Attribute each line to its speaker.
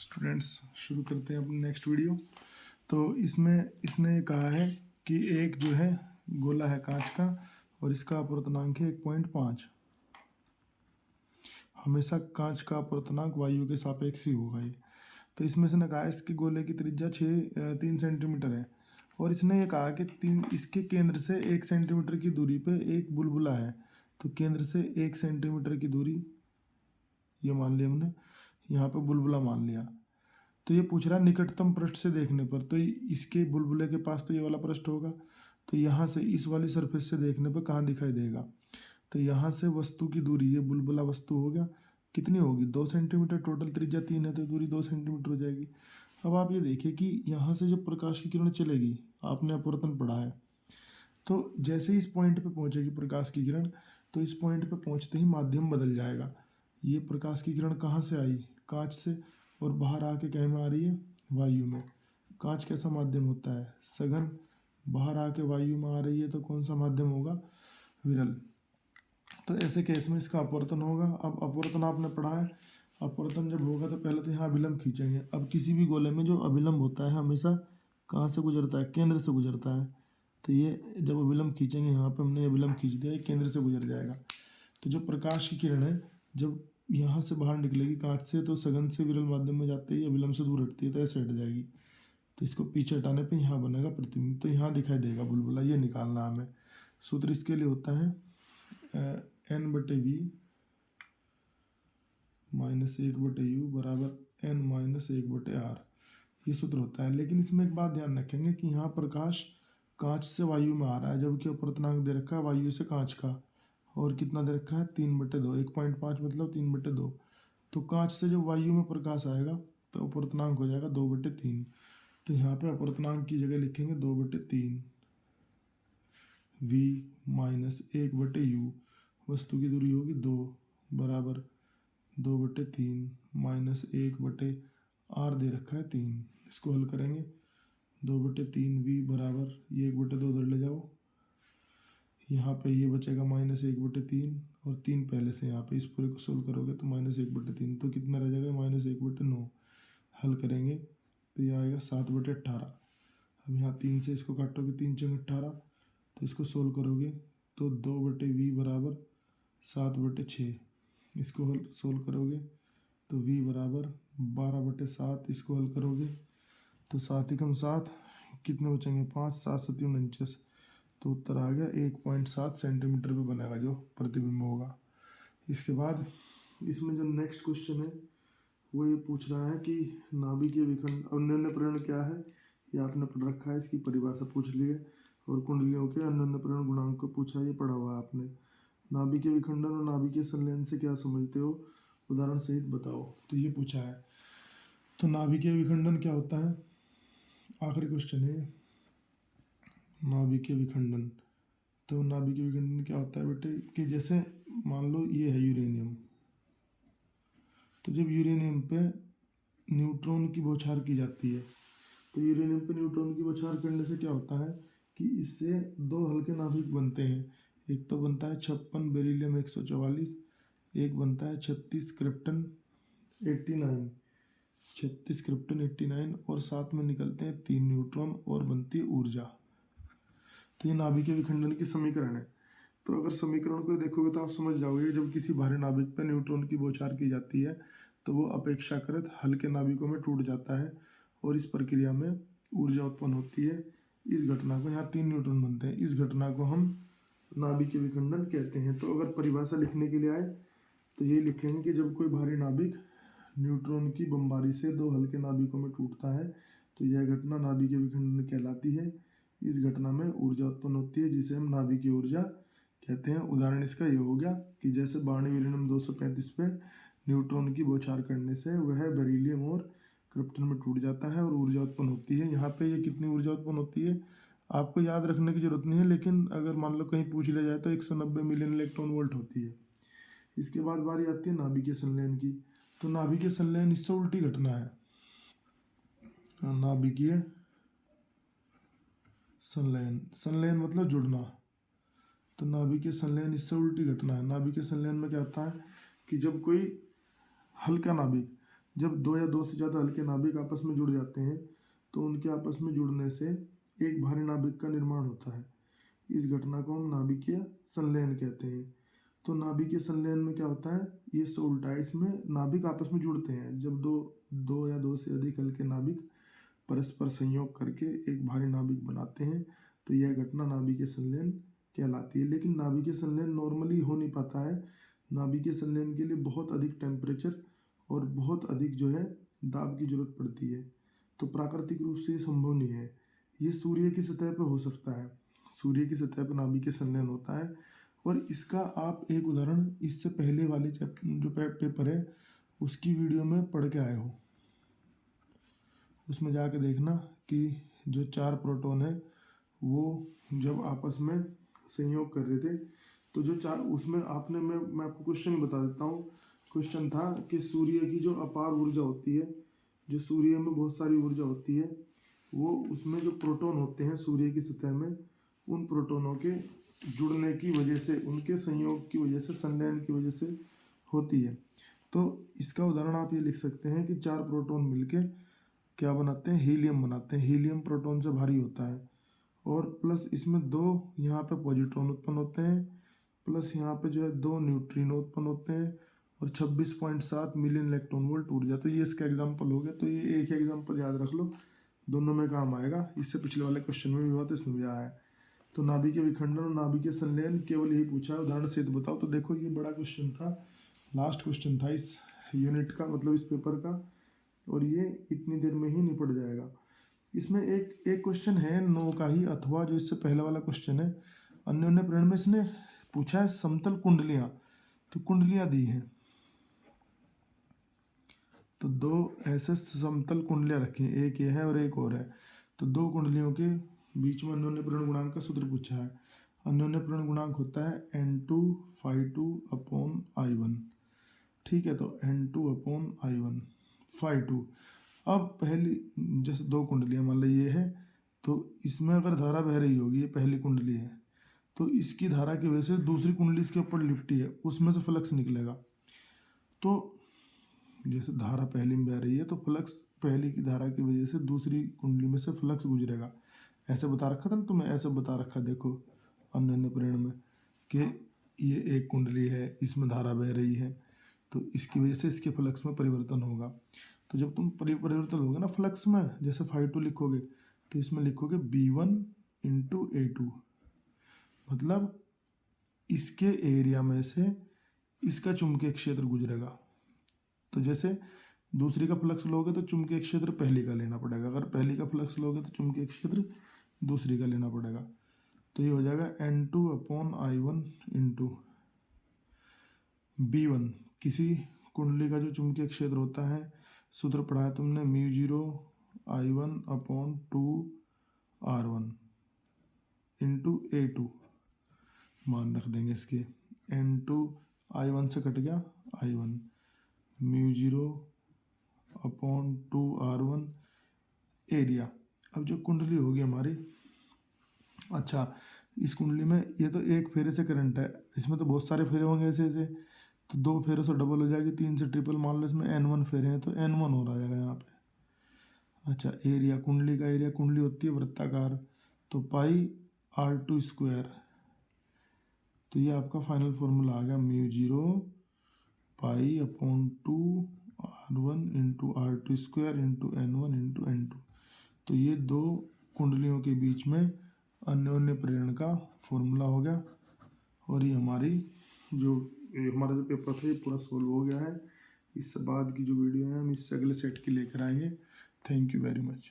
Speaker 1: Students शुरू करते हैं अपनी नेक्स्ट वीडियो। तो इसमें इसने कहा है कि एक जो है गोला है कांच का और इसका अपवर्तनांक है 1.5। हमेशा कांच का अपवर्तनांक वायु के सापेक्ष ही होगा ये। तो इसमें से ने कहा है इसके गोले की त्रिज्या 3 सेंटीमीटर है और इसने ये कहा कि इसके केंद्र से 1 सेंटीमीटर की दूरी पे एक बुलबुला है। तो केंद्र से 1 सेंटीमीटर की दूरी ये मान लिया हमने, यहाँ पे बुलबुला मान लिया। तो ये पूछ रहा है निकटतम पृष्ठ से देखने पर, तो इसके बुलबुले के पास तो ये वाला पृष्ठ होगा, तो यहाँ से इस वाली सरफेस से देखने पर कहाँ दिखाई देगा। तो यहाँ से वस्तु की दूरी, ये बुलबुला वस्तु हो गया, कितनी होगी 2 सेंटीमीटर, टोटल त्रिज्या 3 है तो दूरी 2 सेंटीमीटर हो जाएगी। अब आप ये देखिए कि यहाँ से जो प्रकाश की किरण चलेगी, आपने अपवर्तन पढ़ा है, तो जैसे ही इस पॉइंट पे पहुँचेगी प्रकाश की किरण, तो इस पॉइंट पे पहुँचते ही माध्यम बदल जाएगा। ये प्रकाश की किरण कहाँ से आई, कांच से, और बाहर आके क्या में आ रही है, वायु में। कांच कैसा माध्यम होता है, सघन, बाहर आके वायु में आ रही है तो कौन सा माध्यम होगा, विरल। तो ऐसे केस में इसका अपवर्तन होगा। अब अपवर्तन आपने पढ़ा है, अपवर्तन जब होगा तो पहले तो यहाँ अभिलंब खींचेंगे। अब किसी भी गोले में जो अभिलंब होता है हमेशा कहाँ से गुजरता है, केंद्र से गुजरता है। तो ये जब अभिलंब खींचेंगे, यहाँ पे हमने अभिलंब खींच दिया, केंद्र से गुजर जाएगा। तो जो प्रकाश की किरण है जब यहाँ से बाहर निकलेगी कांच से, तो सघन से विरल माध्यम में जाते ही अभिलंब से दूर हटती है, तो ऐसे हट जाएगी। तो इसको पीछे हटाने पे यहाँ बनेगा प्रतिबिंब, तो यहाँ दिखाई देगा बुलबुला। ये निकालना हमें। सूत्र इसके लिए होता है N/V - 1/U बराबर N - 1/R। ये सूत्र होता है। लेकिन इसमें एक बात ध्यान रखेंगे कि यहाँ प्रकाश कांच से वायु में आ रहा है, जबकि अपवर्तनांक दे रखा है वायु से कांच का, और कितना दे रखा है 3/2। 1.5 मतलब 3/2। तो कांच से जब वायु में प्रकाश आएगा तो अपवर्तनांक हो जाएगा 2/3। तो यहाँ पे अपवर्तनांक की जगह लिखेंगे 2/3 V - 1/U। वस्तु की दूरी होगी 2 बराबर 2/3 - 1/R दे रखा है 3। इसको हल करेंगे, 2/3 V बराबर ये 1/2 उधर ले जाओ, यहाँ पे ये बचेगा -1/3 और 3 पहले से यहाँ पे। इस पूरे को सोल्व करोगे तो -1/3, तो कितना रह जाएगा -1/9। हल करेंगे तो ये आएगा 7/18। अब यहाँ 3 से इसको काटोगे, 3 × 18, तो इसको सोल्व करोगे तो 2/V बराबर 7/6। इसको हल सोल्व करोगे तो V बराबर 12/7। इसको हल करोगे तो 7 × 7 कितने बचेंगे, 5, 7 × 7 = 49। तो उत्तर आ गया 1.7 सेंटीमीटर पे बनेगा जो प्रतिबिंब होगा। इसके बाद इसमें जो नेक्स्ट क्वेश्चन है वो ये पूछ रहा है कि नाभिकीय विखंडन अन्योन्यप्रेरण क्या है, ये आपने पढ़ रखा है, इसकी परिभाषा पूछ ली है। और कुंडलियों के अन्योन्यप्रेरण गुणांक को पूछा, ये पढ़ा हुआ है आपने। नाभिकीय विखंडन और नाभिकीय संलयन से क्या समझते हो, उदाहरण सहित बताओ, तो ये पूछा है। तो नाभिकीय विखंडन क्या होता है, आखिरी क्वेश्चन है नाभिकीय विखंडन। तो नाभिकीय विखंडन क्या होता है बेटे, कि जैसे मान लो ये है यूरेनियम, तो जब यूरेनियम पे न्यूट्रॉन की बौछार की जाती है, तो यूरेनियम पे न्यूट्रॉन की बौछार करने से क्या होता है कि इससे 2 हल्के नाभिक बनते हैं। एक तो बनता है 56 बेरिलियम 144, एक बनता है 36 क्रिप्टन 89, 36 क्रिप्टन 89, और साथ में निकलते हैं 3 न्यूट्रॉन और बनती है ऊर्जा। तो ये नाभिकीय विखंडन की समीकरण है। तो अगर समीकरण को देखोगे तो आप समझ जाओगे, जब किसी भारी नाभिक पर न्यूट्रॉन की बौछार की जाती है तो वो अपेक्षाकृत हल्के नाभिकों में टूट जाता है और इस प्रक्रिया में ऊर्जा उत्पन्न होती है। इस घटना को, यहाँ 3 न्यूट्रॉन बनते हैं, इस घटना को हम नाभिकीय विखंडन कहते हैं। तो अगर परिभाषा लिखने के लिए आए तो ये लिखेंगे कि जब कोई भारी नाभिक न्यूट्रॉन की बमबारी से 2 हल्के नाभिकों में टूटता है तो यह घटना नाभिकीय विखंडन कहलाती है। इस घटना में ऊर्जा उत्पन्न होती है जिसे हम नाभिकीय ऊर्जा कहते हैं। उदाहरण इसका ये हो गया कि जैसे बारहवीं यूरेनियम 235 पे न्यूट्रॉन की बौछार करने से वह बेरिलियम और क्रिप्टन में टूट जाता है और ऊर्जा उत्पन्न होती है। यहाँ पे ये कितनी ऊर्जा उत्पन्न होती है आपको याद रखने की जरूरत नहीं है, लेकिन अगर मान लो कहीं पूछ लिया जाए तो 190 मिलियन इलेक्ट्रॉन वोल्ट होती है। इसके बाद बारी आती है नाभिकीय संलयन की। तो नाभिकीय संलयन इससे उल्टी घटना है, नाभिकीय संलयन, संलयन मतलब जुड़ना। तो नाभिकीय संलयन इससे उल्टी घटना है। नाभिकीय संलयन में क्या होता है कि जब कोई हल्का नाभिक जब दो या दो से ज़्यादा हल्के नाभिक आपस में जुड़ जाते हैं तो उनके आपस में जुड़ने से एक भारी नाभिक का निर्माण होता है। इस घटना को हम नाभिकीय संलयन कहते हैं। तो नाभिकीय संलयन में क्या होता है, ये इससे उल्टा है, इसमें नाभिक आपस में जुड़ते हैं। जब दो या दो से अधिक हल्के नाभिक परस्पर संयोग करके एक भारी नाभिक बनाते हैं तो यह घटना नाभिकीय संलयन कहलाती है। लेकिन नाभिकीय संलयन नॉर्मली हो नहीं पाता है। नाभिकीय संलयन के लिए बहुत अधिक टेम्परेचर और बहुत अधिक जो है दाब की जरूरत पड़ती है। तो प्राकृतिक रूप से ये संभव नहीं है। ये सूर्य की सतह पर हो सकता है, सूर्य की सतह पर नाभिकीय संलयन होता है। और इसका आप एक उदाहरण इससे पहले वाले जो पेपर है उसकी वीडियो में पढ़ के आए हो, उसमें जाके देखना कि जो 4 प्रोटॉन है वो जब आपस में संयोग कर रहे थे तो जो 4 उसमें आपने मैं आपको क्वेश्चन बता देता हूँ। क्वेश्चन था कि सूर्य की जो अपार ऊर्जा होती है, जो सूर्य में बहुत सारी ऊर्जा होती है, वो उसमें जो प्रोटॉन होते हैं सूर्य की सतह में, उन प्रोटॉनों के जुड़ने की वजह से, उनके संयोग की वजह से, संलयन की वजह से होती है। तो इसका उदाहरण आप ये लिख सकते हैं कि 4 प्रोटॉन मिलके क्या बनाते हैं, हीलियम बनाते हैं। हीलियम प्रोटॉन से भारी होता है और प्लस इसमें 2 यहाँ पे पॉजिट्रॉन उत्पन्न होते हैं, प्लस यहाँ पे जो है 2 न्यूट्रिनो उत्पन्न होते हैं और 26.7 मिलियन इलेक्ट्रॉन वोल्ट ऊर्जा। तो ये इसका एग्जाम्पल हो गया। तो ये एक एग्जाम्पल याद रख लो, दोनों में काम आएगा। इससे पिछले वाले क्वेश्चन में भी हुआ तो इसमें भी आया है। तो नाभिकीय विखंडन और नाभिकीय संलयन केवल यही पूछा है, उदाहरण से तो बताओ। तो देखो ये बड़ा क्वेश्चन था, लास्ट क्वेश्चन था इस यूनिट का, मतलब इस पेपर का, और ये इतनी देर में ही निपट जाएगा। इसमें एक क्वेश्चन है 9 का ही, अथवा जो इससे पहले वाला क्वेश्चन है अन्योन्य प्रेरण में, इसने पूछा है समतल कुंडलियां। तो कुंडलियां दी हैं, तो 2 ऐसे समतल कुंडलियां रखी हैं, एक ये है और एक और है। तो 2 कुंडलियों के बीच में अन्योन्य प्रेरण गुणांक का सूत्र पूछा है। अन्योन्य प्रेरण गुणांक होता है N2/2/I1। ठीक है, तो N2/I1 φ2। अब पहली जैसे 2 कुंडलियां मान लो ये है, तो इसमें अगर धारा बह रही होगी, ये पहली कुंडली है, तो इसकी धारा की वजह से दूसरी कुंडली इसके ऊपर लिपटी है, उसमें से फ्लक्स निकलेगा। तो जैसे धारा पहली में बह रही है तो फ्लक्स पहली की धारा की वजह से दूसरी कुंडली में से फ्लक्स गुजरेगा। ऐसे बता रखा था ना तुम्हें, ऐसे बता रखा देखो अन्योन्य प्रेरण में कि ये एक कुंडली है, इसमें धारा बह रही है, तो इसकी वजह से इसके फ्लक्स में परिवर्तन होगा। तो जब तुम परिवर्तन होगा ना फ्लक्स में, जैसे φ2 लिखोगे तो इसमें लिखोगे B1/A2, मतलब इसके एरिया में से इसका चुंबकीय क्षेत्र गुजरेगा। तो जैसे दूसरी का फ्लक्स लोगे तो चुंबकीय क्षेत्र पहली का लेना पड़ेगा, अगर पहली का फ्लक्स लोगे तो चुंबकीय क्षेत्र दूसरी का लेना पड़ेगा। तो ये हो जाएगा N2/I1 इंटू B1। किसी कुंडली का जो चुंबकीय क्षेत्र होता है, सूत्र पढ़ाया तुमने, μ0I1/2R1 इंटू A2। मान रख देंगे इसके, N2/I1 से कट गया I1, μ0/2R1 एरिया। अब जो कुंडली होगी हमारी, अच्छा इस कुंडली में ये तो एक फेरे से करंट है, इसमें तो बहुत सारे फेरे होंगे ऐसे ऐसे, तो 2 फेरों से डबल हो जाएगी, 3 से ट्रिपल, मान लो इसमें N1 फेरे हैं तो N1 हो जाएगा यहाँ पे। अच्छा एरिया, कुंडली का एरिया, कुंडली होती है वृत्ताकार, तो πr2²। तो ये आपका फाइनल फॉर्मूला आ गया, μ0π/2R1 into R2² into N1 into N2। तो ये 2 कुंडलियों के बीच में अन्योन्य प्रेरण का फॉर्मूला हो गया। और ये हमारा जो पेपर था ये पूरा सोल्व हो गया है। इससे बाद की जो वीडियो है हम इससे अगले सेट की लेकर आएंगे। Thank you very much.